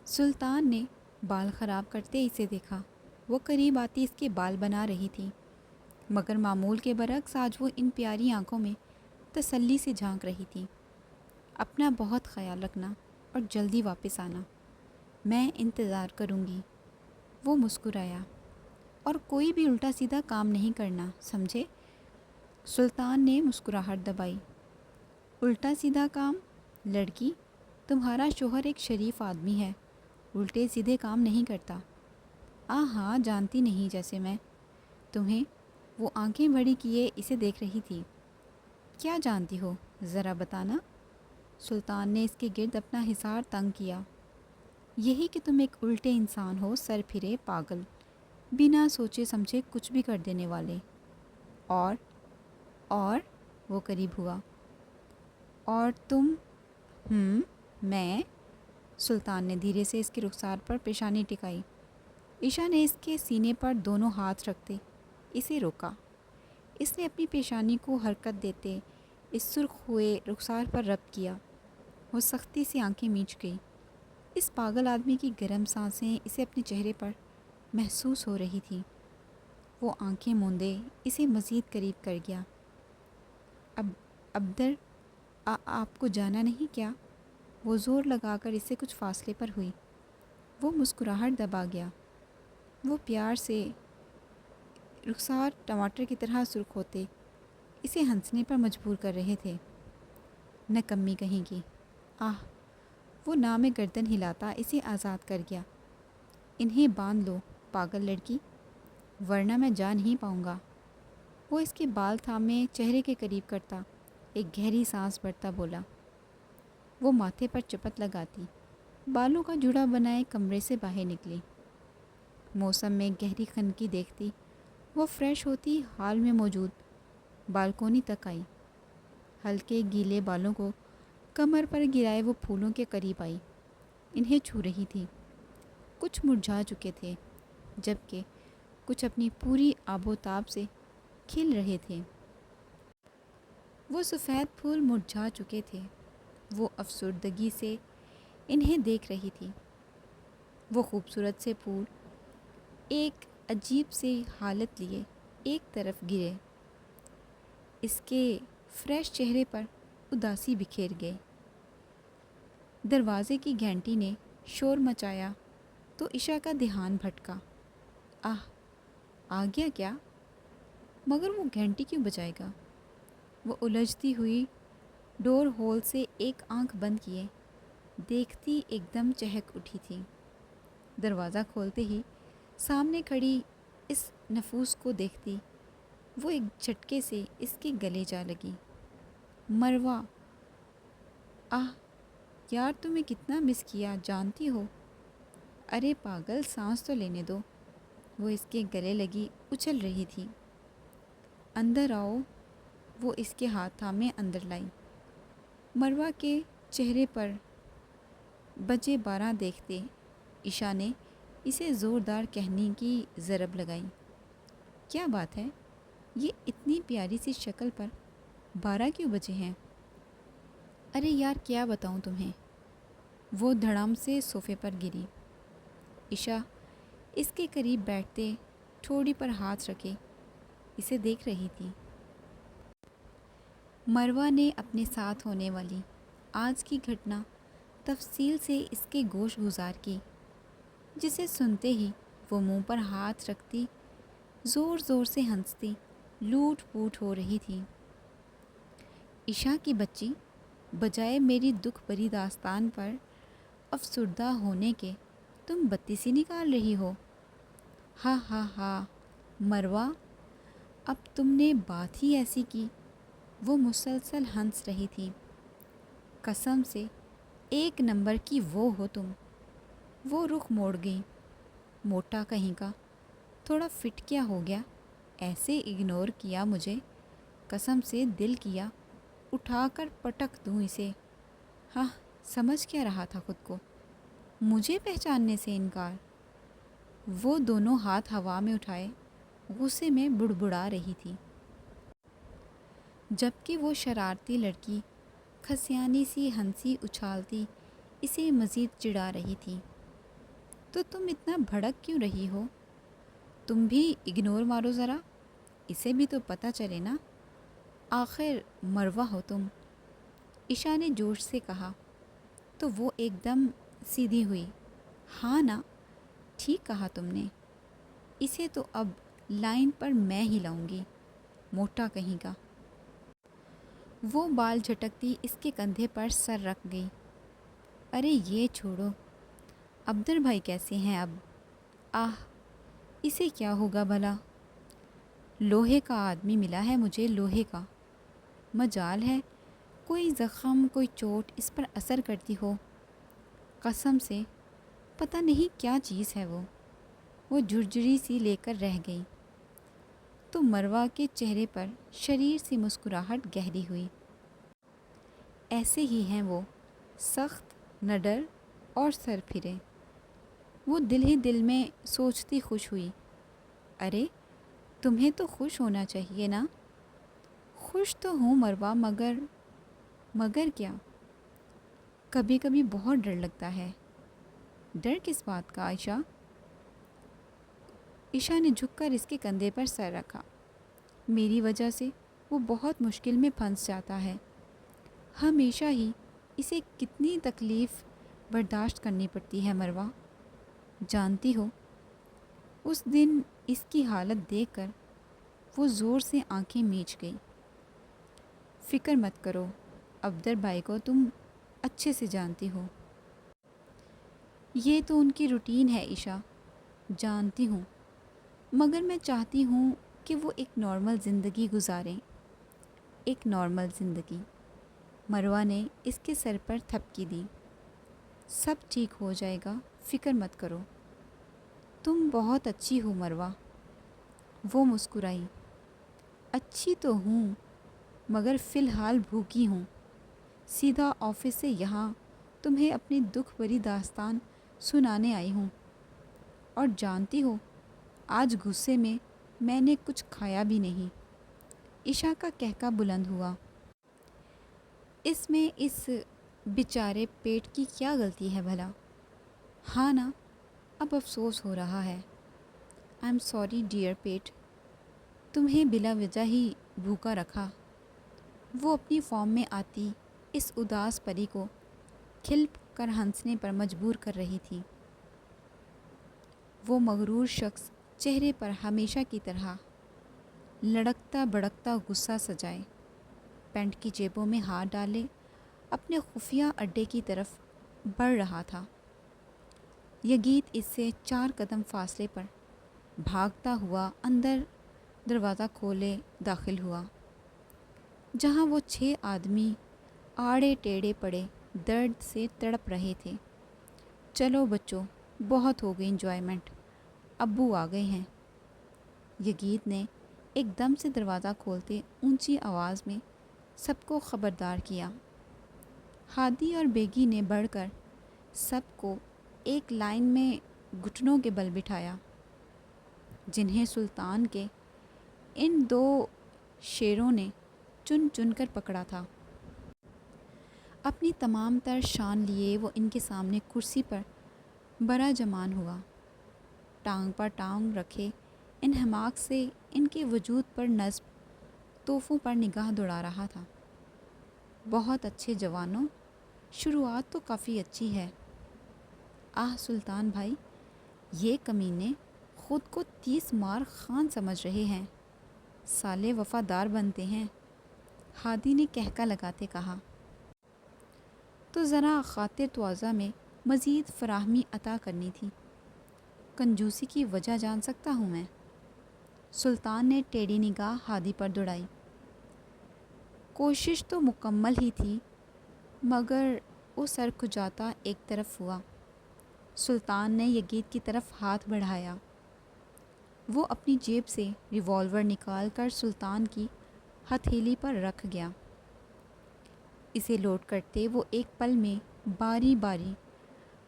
سلطان نے بال خراب کرتے اسے دیکھا۔ وہ قریب آتی اس کے بال بنا رہی تھی، مگر معمول کے برعکس آج وہ ان پیاری آنکھوں میں تسلی سے جھانک رہی تھی۔ اپنا بہت خیال رکھنا اور جلدی واپس آنا، میں انتظار کروں گی۔ وہ مسکرایا۔ اور کوئی بھی الٹا سیدھا کام نہیں کرنا، سمجھے؟ سلطان نے مسکراہٹ دبائی۔ الٹا سیدھا کام؟ لڑکی، تمہارا شوہر ایک شریف آدمی ہے، الٹے سیدھے کام نہیں کرتا۔ ہاں جانتی نہیں جیسے میں تمہیں۔ وہ آنکھیں بڑی کیے اسے دیکھ رہی تھی۔ کیا جانتی ہو ذرا بتانا؟ سلطان نے اس کے گرد اپنا حصار تنگ کیا۔ یہی کہ تم ایک الٹے انسان ہو، سر پھرے پاگل، بنا سوچے سمجھے کچھ بھی کر دینے والے۔ اور وہ قریب ہوا۔ اور تم؟ میں؟ سلطان نے دھیرے سے اس کے رخسار پر پیشانی ٹکائی۔ عشا نے اس کے سینے پر دونوں ہاتھ رکھتے اسے روکا۔ اس نے اپنی پیشانی کو حرکت دیتے اس سرخ ہوئے رخسار پر ربط کیا۔ وہ سختی سے آنکھیں میچ گئی۔ اس پاگل آدمی کی گرم سانسیں اسے اپنے چہرے پر محسوس ہو رہی تھی۔ وہ آنکھیں موندے اسے مزید قریب کر گیا۔ ابدر، آپ کو جانا نہیں کیا؟ وہ زور لگا کر اس سے کچھ فاصلے پر ہوئی۔ وہ مسکراہٹ دبا گیا۔ وہ پیار سے رخسار ٹماٹر کی طرح سرخ ہوتے اسے ہنسنے پر مجبور کر رہے تھے۔ نکمی کہیں کی۔ وہ نام گردن ہلاتا اسے آزاد کر گیا۔ انہیں باندھ لو پاگل لڑکی، ورنہ میں جا نہیں پاؤں گا۔ وہ اس کے بال تھامے چہرے کے قریب کرتا ایک گہری سانس بھرتا بولا۔ وہ ماتھے پر چپت لگاتی بالوں کا جڑا بنائے کمرے سے باہر نکلی۔ موسم میں گہری خنکی دیکھتی وہ فریش ہوتی حال میں موجود بالکونی تک آئی۔ ہلکے گیلے بالوں کو کمر پر گرائے وہ پھولوں کے قریب آئی، انہیں چھو رہی تھی۔ کچھ مرجھا چکے تھے جبکہ کچھ اپنی پوری آب و تاب سے کھل رہے تھے۔ وہ سفید پھول مرجھا چکے تھے۔ وہ افسردگی سے انہیں دیکھ رہی تھی۔ وہ خوبصورت سے پھول ایک عجیب سی حالت لیے ایک طرف گرے۔ اس کے فریش چہرے پر اداسی بکھیر گئی۔ دروازے کی گھنٹی نے شور مچایا تو عشا کا دھیان بھٹکا۔ آ گیا کیا؟ مگر وہ گھنٹی کیوں بجائے گا؟ وہ الجھتی ہوئی ڈور ہول سے ایک آنکھ بند کیے دیکھتی ایک دم چہک اٹھی تھی۔ دروازہ کھولتے ہی سامنے کھڑی اس نفوس کو دیکھتی وہ ایک جھٹکے سے اس کے گلے جا لگی۔ مروہ، یار تمہیں کتنا مس کیا جانتی ہو؟ ارے پاگل، سانس تو لینے دو۔ وہ اس کے گلے لگی اچھل رہی تھی۔ اندر آؤ۔ وہ اس کے ہاتھ تھامے اندر لائی۔ مروہ کے چہرے پر بجے 12 دیکھتے عشا نے اسے زوردار کہنے کی ضرب لگائی۔ کیا بات ہے؟ یہ اتنی پیاری سی شکل پر 12 کیوں بجے ہیں؟ ارے یار کیا بتاؤں تمہیں؟ وہ دھڑام سے صوفے پر گری۔ عشا اس کے قریب بیٹھتے ٹھوڑی پر ہاتھ رکھے اسے دیکھ رہی تھی۔ مروہ نے اپنے ساتھ ہونے والی آج کی گھٹنا تفصیل سے اس کے گوش گزار کی، جسے سنتے ہی وہ منہ پر ہاتھ رکھتی زور زور سے ہنستی لوٹ پوٹ ہو رہی تھی۔ عشا کی بچی، بجائے میری دکھ بھری داستان پر افسردہ ہونے کے تم بتی سی نکال رہی ہو۔ ہاں مروہ، اب تم نے بات ہی ایسی کی۔ وہ مسلسل ہنس رہی تھی۔ قسم سے ایک نمبر کی وہ ہو تم۔ وہ رخ موڑ گئی۔ موٹا کہیں کا، تھوڑا فٹ کیا ہو گیا؟ ایسے اگنور کیا مجھے، قسم سے دل کیا اٹھا کر پٹک دوں اسے۔ سمجھ کیا رہا تھا خود کو؟ مجھے پہچاننے سے انکار؟ وہ دونوں ہاتھ ہوا میں اٹھائے غصے میں بڑبڑا رہی تھی، جبکہ وہ شرارتی لڑکی کھسیانی سی ہنسی اچھالتی اسے مزید چڑھا رہی تھی۔ تو تم اتنا بھڑک کیوں رہی ہو؟ تم بھی اگنور مارو ذرا، اسے بھی تو پتہ چلے نا، آخر مروہ ہو تم۔ عشا نے جوش سے کہا تو وہ ایک دم سیدھی ہوئی۔ ہاں نا، ٹھیک کہا تم نے، اسے تو اب لائن پر میں ہی لاؤں گی، موٹا کہیں کا۔ وہ بال جھٹکتی اس کے کندھے پر سر رکھ گئی۔ ارے یہ چھوڑو، عبدر بھائی کیسے ہیں اب؟ آہ، اسے کیا ہوگا بھلا؟ لوہے کا آدمی ملا ہے مجھے، لوہے کا۔ مجال ہے کوئی زخم کوئی چوٹ اس پر اثر کرتی ہو، قسم سے پتہ نہیں کیا چیز ہے وہ جھرجھری سی لے کر رہ گئی۔ تو مروہ کے چہرے پر شریر سی مسکراہٹ گہری ہوئی۔ ایسے ہی ہیں وہ، سخت، نڈر اور سر پھرے۔ وہ دل ہی دل میں سوچتی خوش ہوئی، ارے تمہیں تو خوش ہونا چاہیے نا۔ خوش تو ہوں مروہ، مگر کیا؟ کبھی کبھی بہت ڈر لگتا ہے۔ ڈر کس بات کا عائشہ؟ عشا نے جھک کر اس کے کندھے پر سر رکھا۔ میری وجہ سے وہ بہت مشکل میں پھنس جاتا ہے، ہمیشہ ہی اسے کتنی تکلیف برداشت کرنی پڑتی ہے مروہ، جانتی ہو؟ اس دن اس کی حالت دیکھ کر وہ زور سے آنکھیں میچ گئی۔ فکر مت کرو، عبدر بھائی کو تم اچھے سے جانتی ہو۔ یہ تو ان کی روٹین ہے عشا، جانتی ہوں، مگر میں چاہتی ہوں کہ وہ ایک نارمل زندگی گزاریں، ایک نارمل زندگی۔ مروہ نے اس کے سر پر تھپکی دی۔ سب ٹھیک ہو جائے گا، فکر مت کرو، تم بہت اچھی ہو مروہ۔ وہ مسکرائی۔ اچھی تو ہوں، مگر فی الحال بھوکی ہوں، سیدھا آفس سے یہاں تمہیں اپنی دکھ بھری داستان سنانے آئی ہوں، اور جانتی ہو آج غصے میں نے کچھ کھایا بھی نہیں۔ عشا کا کہکا بلند ہوا۔ اس میں اس بیچارے پیٹ کی کیا غلطی ہے بھلا؟ ہاں نا، اب افسوس ہو رہا ہے۔ آئی ایم سوری ڈیئر پیٹ، تمہیں بلا وجہ ہی بھوکا رکھا۔ وہ اپنی فارم میں آتی اس اداس پری کو کھل کر ہنسنے پر مجبور کر رہی تھی۔ وہ مغرور شخص چہرے پر ہمیشہ کی طرح لڑکتا بڑکتا غصہ سجائے، پینٹ کی جیبوں میں ہاتھ ڈالے اپنے خفیہ اڈے کی طرف بڑھ رہا تھا۔ یگیت اس سے 4 قدم فاصلے پر بھاگتا ہوا اندر دروازہ کھولے داخل ہوا، جہاں وہ 6 آدمی آڑے ٹیڑے پڑے درد سے تڑپ رہے تھے۔ چلو بچوں، بہت ہو گئی انجوائمنٹ، ابو آ گئے ہیں۔ یگیت نے ایک دم سے دروازہ کھولتے اونچی آواز میں سب کو خبردار کیا۔ ہادی اور بیگی نے بڑھ کر سب کو ایک لائن میں گھٹنوں کے بل بٹھایا، جنہیں سلطان کے ان 2 شیروں نے چن چن کر پکڑا تھا۔ اپنی تمام تر شان لیے وہ ان کے سامنے کرسی پر برا جمان ہوا، ٹانگ پر ٹانگ رکھے انہماک سے ان کے وجود پر نصب توفوں پر نگاہ دوڑا رہا تھا۔ بہت اچھے جوانوں، شروعات تو کافی اچھی ہے۔ آہ سلطان بھائی، یہ کمینے خود کو 30 مار خان سمجھ رہے ہیں، سالے وفادار بنتے ہیں، ہادی نے کہکا لگاتے کہا۔ تو ذرا خاطر تواضع میں مزید فراہمی عطا کرنی تھی، کنجوسی کی وجہ جان سکتا ہوں میں؟ سلطان نے ٹیڑھی نگاہ ہادی پر دوڑائی۔ کوشش تو مکمل ہی تھی، مگر وہ سر کھجاتا ایک طرف ہوا۔ سلطان نے یگیت کی طرف ہاتھ بڑھایا۔ وہ اپنی جیب سے ریوالور نکال کر سلطان کی ہتھیلی پر رکھ گیا۔ اسے لوڈ کرتے وہ ایک پل میں باری باری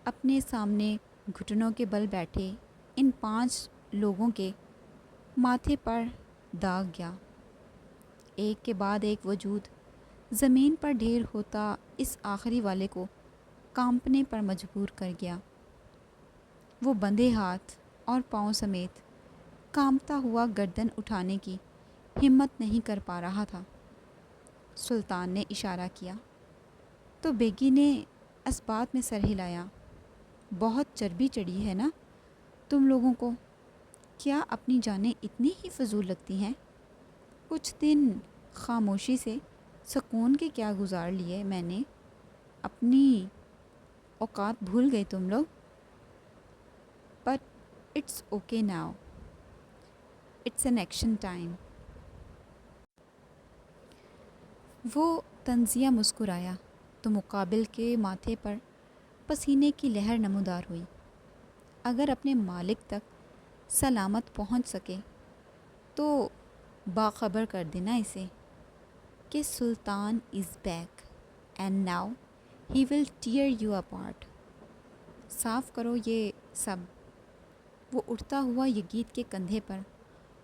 اپنے سامنے گھٹنوں کے بل بیٹھے ان 5 لوگوں کے ماتھے پر داغ گیا۔ ایک کے بعد ایک وجود زمین پر ڈھیر ہوتا اس آخری والے کو کانپنے پر مجبور کر گیا۔ وہ بندھے ہاتھ اور پاؤں سمیت کانپتا ہوا گردن اٹھانے کی ہمت نہیں کر پا رہا تھا۔ سلطان نے اشارہ کیا تو بیگی نے اسبات میں سر ہلایا۔ بہت چربی چڑھی ہے نا تم لوگوں کو؟ کیا اپنی جانیں اتنی ہی فضول لگتی ہیں؟ کچھ دن خاموشی سے سکون کے کیا گزار لیے میں نے، اپنی اوقات بھول گئے تم لوگ؟ But it's okay now, it's an action time. وہ طنزیہ مسکرایا تو مقابل کے ماتھے پر پسینے کی لہر نمودار ہوئی۔ اگر اپنے مالک تک سلامت پہنچ سکے تو باخبر کر دینا اسے کہ Sultan is back and now he will tear you apart. صاف کرو یہ سب۔ وہ اٹھتا ہوا یگید کے کندھے پر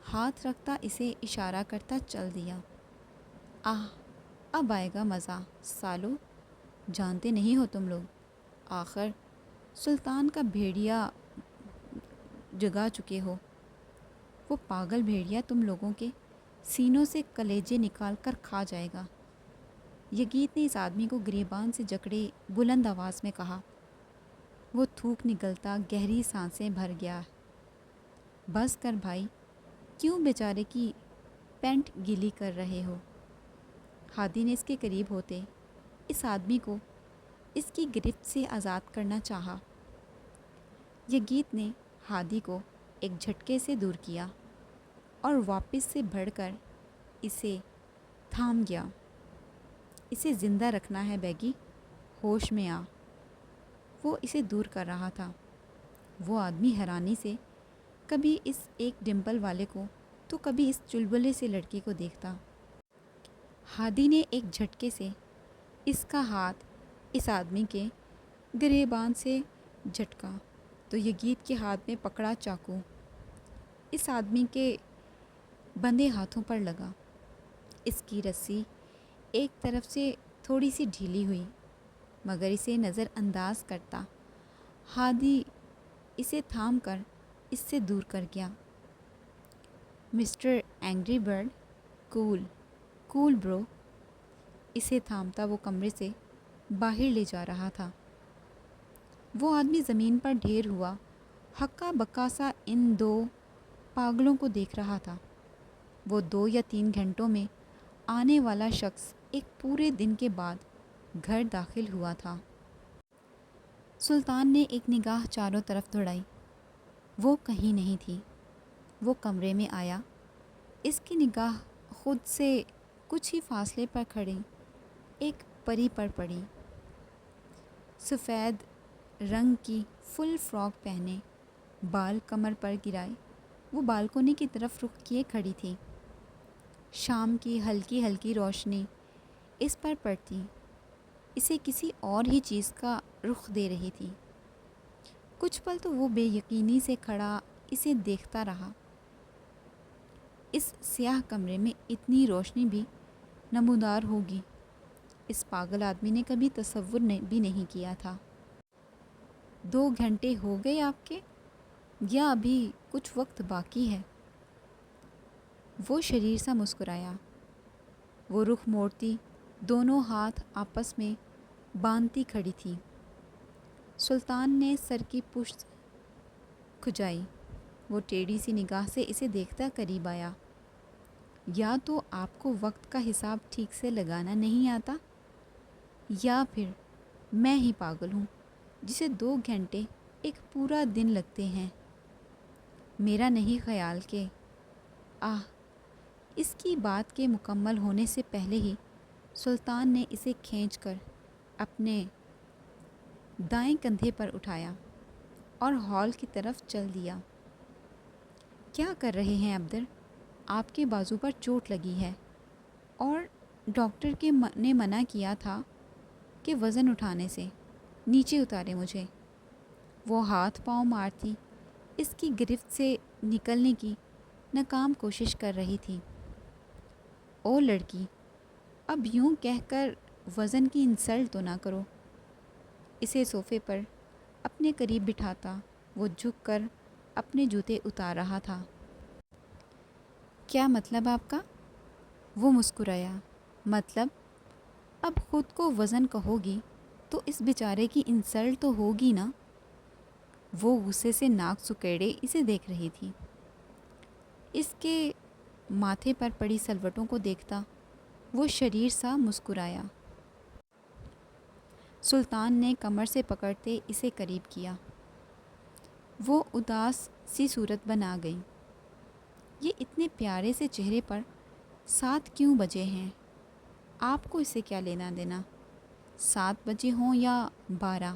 ہاتھ رکھتا اسے اشارہ کرتا چل دیا۔ اب آئے گا مزہ سالو، جانتے نہیں ہو تم لوگ آخر سلطان کا بھیڑیا جگا چکے ہو۔ وہ پاگل بھیڑیا تم لوگوں کے سینوں سے کلیجے نکال کر کھا جائے گا۔ یگید نے اس آدمی کو گریبان سے جکڑے بلند آواز میں کہا۔ وہ تھوک نگلتا گہری سانسیں بھر گیا۔ بس کر بھائی، کیوں بیچارے کی پینٹ گیلی کر رہے ہو؟ ہادی نے اس کے قریب ہوتے اس آدمی کو اس کی گرفت سے آزاد کرنا چاہا۔ یگید نے ہادی کو ایک جھٹکے سے دور کیا اور واپس سے بڑھ کر اسے تھام گیا۔ اسے زندہ رکھنا ہے بیگی، ہوش میں آ۔ وہ اسے دور کر رہا تھا۔ وہ آدمی حیرانی سے کبھی اس ایک ڈمپل والے کو تو کبھی اس چلبلے سے لڑکی کو دیکھتا۔ ہادی نے ایک جھٹکے سے اس کا ہاتھ اس آدمی کے گریبان سے جھٹکا تو یگید کے ہاتھ میں پکڑا چاقو اس آدمی کے بندھے ہاتھوں پر لگا۔ اس کی رسی ایک طرف سے تھوڑی سی ڈھیلی ہوئی مگر اسے نظر انداز کرتا ہادی اسے تھام کر اس سے دور کر گیا۔ مسٹر اینگری برڈ، کول کول برو۔ اسے تھامتا وہ کمرے سے باہر لے جا رہا تھا۔ وہ آدمی زمین پر ڈھیر ہوا ہکا بکا سا ان دو پاگلوں کو دیکھ رہا تھا۔ وہ 2 یا 3 گھنٹوں میں آنے والا شخص ایک پورے دن کے بعد گھر داخل ہوا تھا۔ سلطان نے ایک نگاہ چاروں طرف دوڑائی۔ وہ کہیں نہیں تھی۔ وہ کمرے میں آیا۔ اس کی نگاہ خود سے کچھ ہی فاصلے پر کھڑی ایک پری پر پڑی۔ سفید رنگ کی فل فراک پہنے، بال کمر پر گرائے، وہ بالکونی کی طرف رخ کیے کھڑی تھی۔ شام کی ہلکی ہلکی روشنی اس پر پڑتی اسے کسی اور ہی چیز کا رخ دے رہی تھی۔ کچھ پل تو وہ بے یقینی سے کھڑا اسے دیکھتا رہا۔ اس سیاہ کمرے میں اتنی روشنی بھی نمودار ہوگی اس پاگل آدمی نے کبھی تصور بھی نہیں کیا تھا۔ 2 گھنٹے ہو گئے آپ کے یا ابھی کچھ وقت باقی ہے؟ وہ شریر سا مسکرایا۔ وہ رخ موڑتی دونوں ہاتھ آپس میں باندھتی کھڑی تھی۔ سلطان نے سر کی پشت کھجائی۔ وہ ٹیڑھی سی نگاہ سے اسے دیکھتا قریب آیا۔ یا تو آپ کو وقت کا حساب ٹھیک سے لگانا نہیں آتا یا پھر میں ہی پاگل ہوں جسے 2 گھنٹے ایک پورا دن لگتے ہیں۔ میرا نہیں خیال کہ اس کی بات کے مکمل ہونے سے پہلے ہی سلطان نے اسے کھینچ کر اپنے دائیں کندھے پر اٹھایا اور ہال کی طرف چل دیا۔ کیا کر رہے ہیں عبدر؟ آپ کے بازو پر چوٹ لگی ہے اور ڈاکٹر نے منع کیا تھا کہ وزن اٹھانے سے۔ نیچے اتارے مجھے۔ وہ ہاتھ پاؤں مارتی اس کی گرفت سے نکلنے کی ناکام کوشش کر رہی تھی۔ او لڑکی، اب یوں کہہ کر وزن کی انسلٹ تو نہ کرو۔ اسے صوفے پر اپنے قریب بٹھاتا وہ جھک کر اپنے جوتے اتار رہا تھا۔ کیا مطلب آپ کا؟ وہ مسکرایا۔ مطلب اب خود کو وزن کہو گی تو اس بیچارے کی انسلٹ تو ہوگی نا۔ وہ غصے سے ناک سکیڑے اسے دیکھ رہی تھی۔ اس کے ماتھے پر پڑی سلوٹوں کو دیکھتا وہ شریر سا مسکرایا۔ سلطان نے کمر سے پکڑتے اسے قریب کیا۔ وہ اداس سی صورت بنا گئی۔ یہ اتنے پیارے سے چہرے پر 7 کیوں بجے ہیں؟ آپ کو اسے کیا لینا دینا؟ 7 بجے ہوں یا 12؟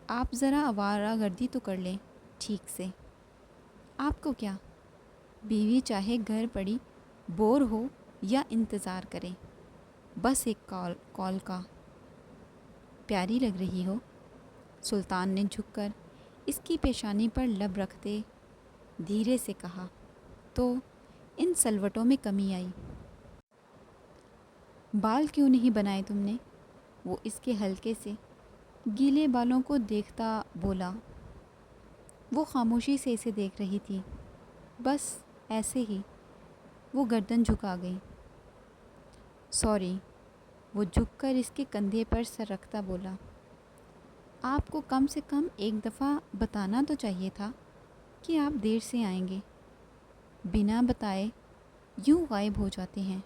آپ ذرا آوارہ گردی تو کر لیں ٹھیک سے۔ آپ کو کیا؟ بیوی چاہے گھر پڑی بور ہو یا انتظار کرے، بس ایک کال کا۔ پیاری لگ رہی ہو۔ سلطان نے جھک کر اس کی پیشانی پر لب رکھتے دھیرے سے کہا تو ان سلوٹوں میں کمی آئی۔ بال کیوں نہیں بنائے تم نے؟ وہ اس کے ہلکے سے گیلے بالوں کو دیکھتا بولا۔ وہ خاموشی سے اسے دیکھ رہی تھی۔ بس ایسے ہی۔ وہ گردن جھکا گئی۔ سوری۔ وہ جھک کر اس کے کندھے پر سر رکھتا بولا۔ آپ کو کم سے کم ایک دفعہ بتانا تو چاہیے تھا کہ آپ دیر سے آئیں گے۔ بنا بتائے یوں غائب ہو جاتے ہیں۔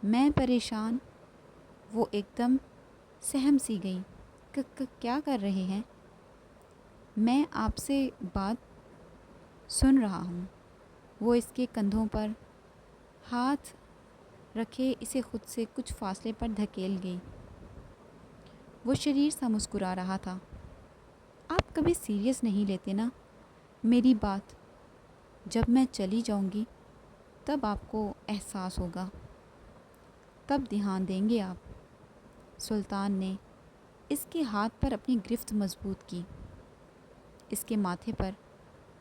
میں پریشان۔ وہ ایک دم سہم سی گئی۔ کیا کر رہے ہیں؟ میں آپ سے بات سن رہا ہوں۔ وہ اس کے کندھوں پر ہاتھ رکھے اسے خود سے کچھ فاصلے پر دھکیل گئی۔ وہ شریر سا مسکرا رہا تھا۔ آپ کبھی سیریس نہیں لیتے نا میری بات۔ جب میں چلی جاؤں گی تب آپ کو احساس ہوگا، تب دھیان دیں گے آپ۔ سلطان نے اس کے ہاتھ پر اپنی گرفت مضبوط کی۔ اس کے ماتھے پر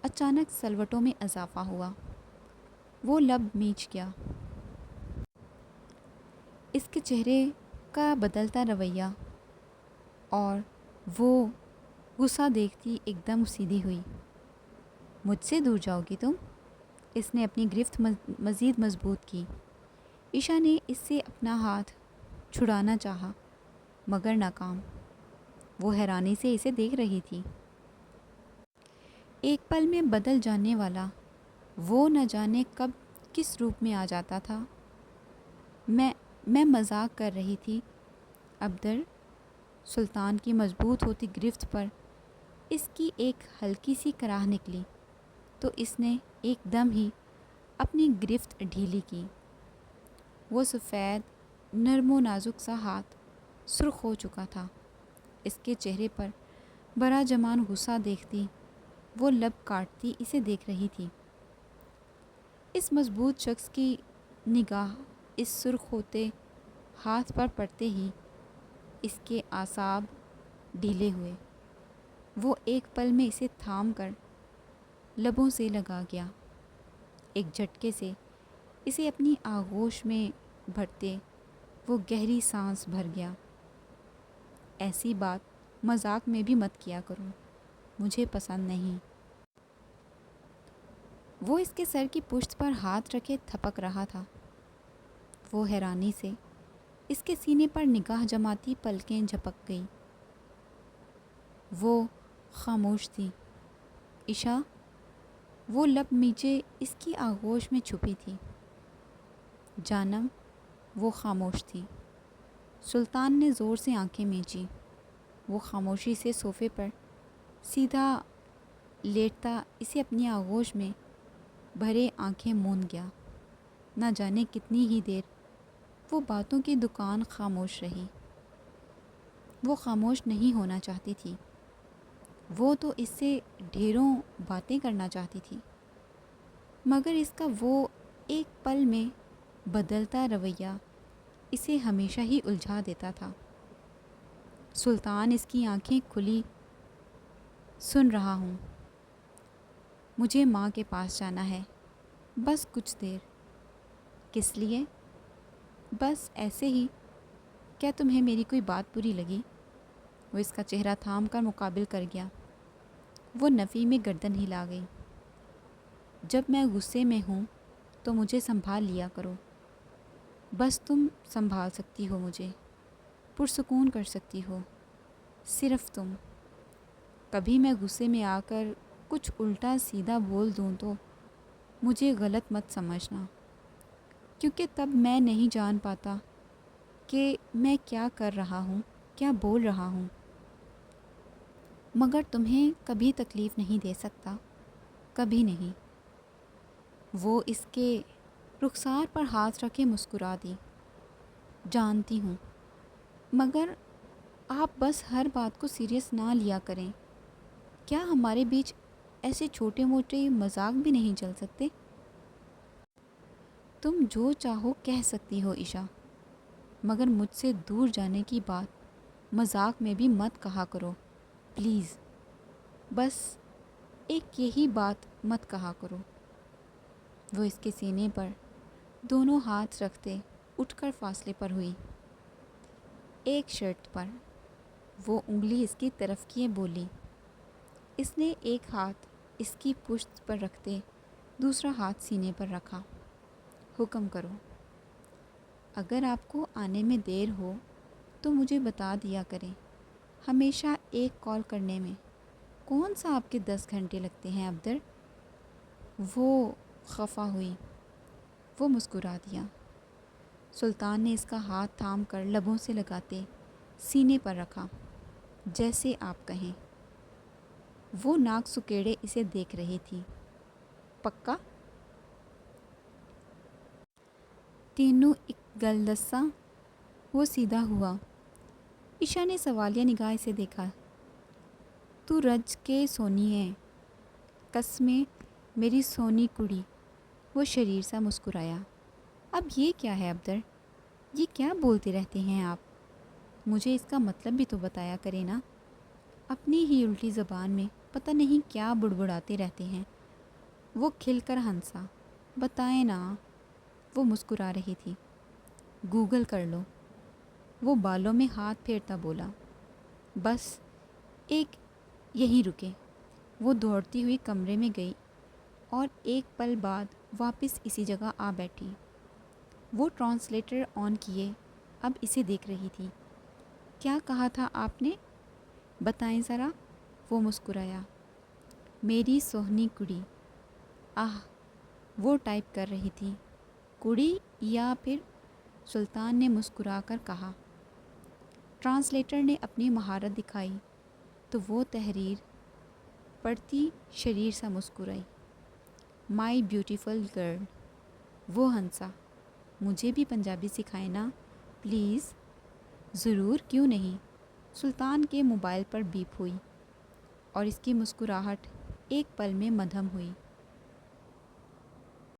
اچانک سلوٹوں میں اضافہ ہوا۔ وہ لب میچ گیا۔ اس کے چہرے کا بدلتا رویہ اور وہ غصہ دیکھتی ایک دم سیدھی ہوئی۔ مجھ سے دور جاؤ گی تم؟ اس نے اپنی گرفت مزید مضبوط کی۔ عشا نے اس سے اپنا ہاتھ چھڑانا چاہا مگر ناکام۔ وہ حیرانی سے اسے دیکھ رہی تھی۔ ایک پل میں بدل جانے والا وہ نہ جانے کب کس روپ میں آ جاتا تھا۔ میں مذاق کر رہی تھی عبدر۔ سلطان کی مضبوط ہوتی گرفت پر اس کی ایک ہلکی سی کراہ نکلی تو اس نے ایک دم ہی اپنی گرفت ڈھیلی کی۔ وہ سفید نرم و نازک سا ہاتھ سرخ ہو چکا تھا۔ اس کے چہرے پر برا جمان غصہ دیکھتی وہ لب کاٹتی اسے دیکھ رہی تھی۔ اس مضبوط شخص کی نگاہ اس سرخ ہوتے ہاتھ پر پڑتے ہی اس کے اعصاب ڈھیلے ہوئے۔ وہ ایک پل میں اسے تھام کر لبوں سے لگا گیا۔ ایک جھٹکے سے اسے اپنی آغوش میں بھرتے وہ گہری سانس بھر گیا۔ ایسی بات مذاق میں بھی مت کیا کرو، مجھے پسند نہیں۔ وہ اس کے سر کی پشت پر ہاتھ رکھے تھپک رہا تھا۔ وہ حیرانی سے اس کے سینے پر نگاہ جماتی پلکیں جھپک گئی۔ وہ خاموش تھی۔ عشا؟ وہ لب میچے اس کی آغوش میں چھپی تھی۔ جانم؟ وہ خاموش تھی۔ سلطان نے زور سے آنکھیں میچی۔ وہ خاموشی سے صوفے پر سیدھا لیٹتا اسے اپنی آغوش میں بھرے آنکھیں موند گیا۔ نہ جانے کتنی ہی دیر وہ باتوں کی دکان خاموش رہی۔ وہ خاموش نہیں ہونا چاہتی تھی۔ وہ تو اس سے ڈھیروں باتیں کرنا چاہتی تھی مگر اس کا وہ ایک پل میں بدلتا رویہ اسے ہمیشہ ہی الجھا دیتا تھا۔ سلطان اس کی آنکھیں کھلی۔ سن رہا ہوں۔ مجھے ماں کے پاس جانا ہے، بس کچھ دیر۔ کس لیے؟ بس ایسے ہی۔ کیا تمہیں میری کوئی بات بری لگی؟ وہ اس کا چہرہ تھام کر مقابل کر گیا۔ وہ نفی میں گردن ہلا گئی۔ جب میں غصے میں ہوں تو مجھے سنبھال لیا کرو، بس تم سنبھال سکتی ہو، مجھے پرسکون کر سکتی ہو، صرف تم۔ کبھی میں غصے میں آ کر کچھ الٹا سیدھا بول دوں تو مجھے غلط مت سمجھنا، کیونکہ تب میں نہیں جان پاتا کہ میں کیا کر رہا ہوں، کیا بول رہا ہوں، مگر تمہیں کبھی تکلیف نہیں دے سکتا، کبھی نہیں۔ وہ اس کے رخسار پر ہاتھ رکھے مسکرا دی۔ جانتی ہوں، مگر آپ بس ہر بات کو سیریس نہ لیا کریں۔ کیا ہمارے بیچ ایسے چھوٹے موٹے مذاق بھی نہیں چل سکتے؟ تم جو چاہو کہہ سکتی ہو عشا، مگر مجھ سے دور جانے کی بات مذاق میں بھی مت کہا کرو پلیز، بس ایک یہی بات مت کہا کرو۔ وہ اس کے سینے پر دونوں ہاتھ رکھتے اٹھ کر فاصلے پر ہوئی۔ ایک شرط پر، وہ انگلی اس کی طرف کیے بولی۔ اس نے ایک ہاتھ اس کی پشت پر رکھتے دوسرا ہاتھ سینے پر رکھا۔ حکم کرو، اگر آپ کو آنے میں دیر ہو تو مجھے بتا دیا کریں، ہمیشہ ایک کال کرنے میں کون سا آپ کے 10 گھنٹے لگتے ہیں ابدر۔ وہ خفا ہوئی، وہ مسکرا دیا۔ سلطان نے اس کا ہاتھ تھام کر لبوں سے لگاتے سینے پر رکھا۔ جیسے آپ کہیں۔ وہ ناک سکیڑے اسے دیکھ رہی تھی۔ پکا؟ تینوں ایک گلدستہ۔ وہ سیدھا ہوا۔ عشا نے سوالیہ نگاہ سے دیکھا۔ تو رج کے سونی ہے، قسمیں میری سونی کڑی۔ وہ شریر سا مسکرایا۔ اب یہ کیا ہے ابدر؟ یہ کیا بولتے رہتے ہیں آپ؟ مجھے اس کا مطلب بھی تو بتایا کرے نا۔ اپنی ہی الٹی زبان میں پتہ نہیں کیا بڑبڑاتے رہتے ہیں۔ وہ کھل کر ہنسا۔ بتائیں نا۔ وہ مسکرا رہی تھی۔ گوگل کر لو۔ وہ بالوں میں ہاتھ پھیرتا بولا۔ بس ایک یہیں رکے۔ وہ دوڑتی ہوئی کمرے میں گئی اور ایک پل بعد واپس اسی جگہ آ بیٹھی۔ وہ ٹرانسلیٹر آن کیے اب اسے دیکھ رہی تھی۔ کیا کہا تھا آپ نے؟ بتائیں ذرا۔ وہ مسکرایا۔ میری سوہنی کڑی۔ آہ! وہ ٹائپ کر رہی تھی۔ کڑی یا پھر؟ سلطان نے مسکرا کر کہا۔ ٹرانسلیٹر نے اپنی مہارت دکھائی تو وہ تحریر پڑھتی شریر سا مسکرائی۔ مائی بیوٹیفل گرل۔ وہ ہنسا۔ مجھے بھی پنجابی سکھائیں نا پلیز۔ ضرور، کیوں نہیں۔ سلطان کے موبائل پر بیپ ہوئی اور اس کی مسکراہٹ ایک پل میں مدھم ہوئی۔